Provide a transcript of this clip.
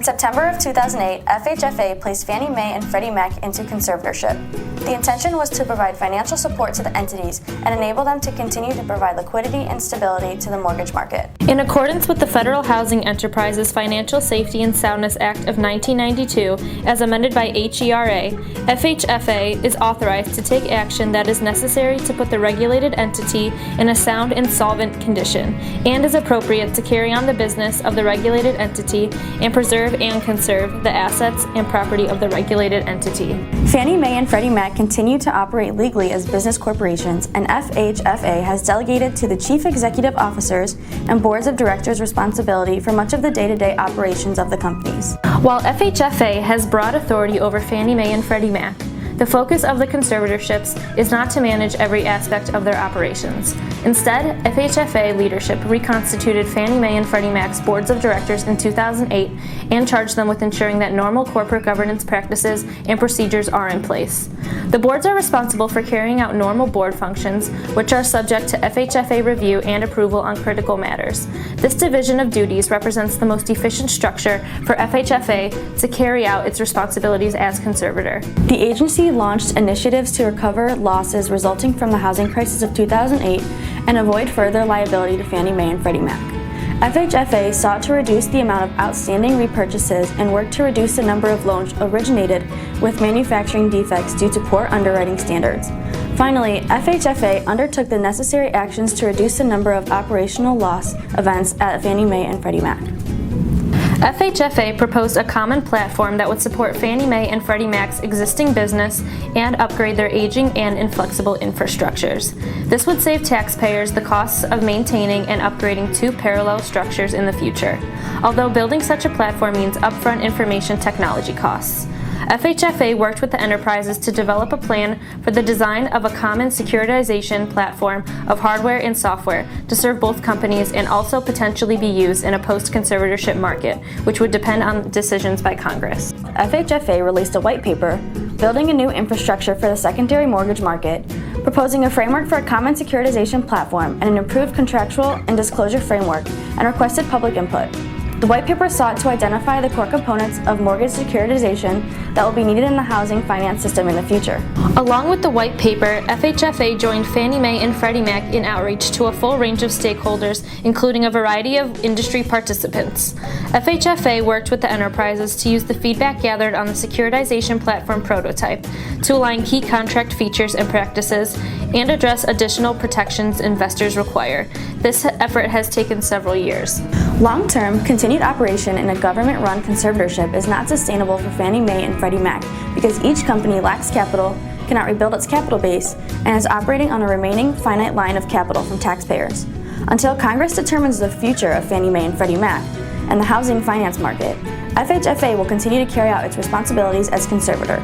In September of 2008, FHFA placed Fannie Mae and Freddie Mac into conservatorship. The intention was to provide financial support to the entities and enable them to continue to provide liquidity and stability to the mortgage market. In accordance with the Federal Housing Enterprises Financial Safety and Soundness Act of 1992, as amended by HERA, FHFA is authorized to take action that is necessary to put the regulated entity in a sound and solvent condition, and is appropriate to carry on the business of the regulated entity and preserve and conserve the assets and property of the regulated entity. Fannie Mae and Freddie Mac continue to operate legally as business corporations, and FHFA has delegated to the chief executive officers and boards of directors responsibility for much of the day-to-day operations of the companies. While FHFA has broad authority over Fannie Mae and Freddie Mac, the focus of the conservatorships is not to manage every aspect of their operations. Instead, FHFA leadership reconstituted Fannie Mae and Freddie Mac's boards of directors in 2008 and charged them with ensuring that normal corporate governance practices and procedures are in place. The boards are responsible for carrying out normal board functions, which are subject to FHFA review and approval on critical matters. This division of duties represents the most efficient structure for FHFA to carry out its responsibilities as conservator. The agency launched initiatives to recover losses resulting from the housing crisis of 2008 and avoid further liability to Fannie Mae and Freddie Mac. FHFA sought to reduce the amount of outstanding repurchases and worked to reduce the number of loans originated with manufacturing defects due to poor underwriting standards. Finally, FHFA undertook the necessary actions to reduce the number of operational loss events at Fannie Mae and Freddie Mac. FHFA proposed a common platform that would support Fannie Mae and Freddie Mac's existing business and upgrade their aging and inflexible infrastructures. This would save taxpayers the costs of maintaining and upgrading two parallel structures in the future, although building such a platform means upfront information technology costs. FHFA worked with the enterprises to develop a plan for the design of a common securitization platform of hardware and software to serve both companies and also potentially be used in a post-conservatorship market, which would depend on decisions by Congress. FHFA released a white paper, Building a New Infrastructure for the Secondary Mortgage Market, proposing a framework for a common securitization platform and an improved contractual and disclosure framework, and requested public input. The white paper sought to identify the core components of mortgage securitization that will be needed in the housing finance system in the future. Along with the white paper, FHFA joined Fannie Mae and Freddie Mac in outreach to a full range of stakeholders, including a variety of industry participants. FHFA worked with the enterprises to use the feedback gathered on the securitization platform prototype to align key contract features and practices and address additional protections investors require. This effort has taken several years. Long-term, continued operation in a government-run conservatorship is not sustainable for Fannie Mae and Freddie Mac because each company lacks capital, cannot rebuild its capital base, and is operating on a remaining finite line of capital from taxpayers. Until Congress determines the future of Fannie Mae and Freddie Mac and the housing finance market, FHFA will continue to carry out its responsibilities as conservator.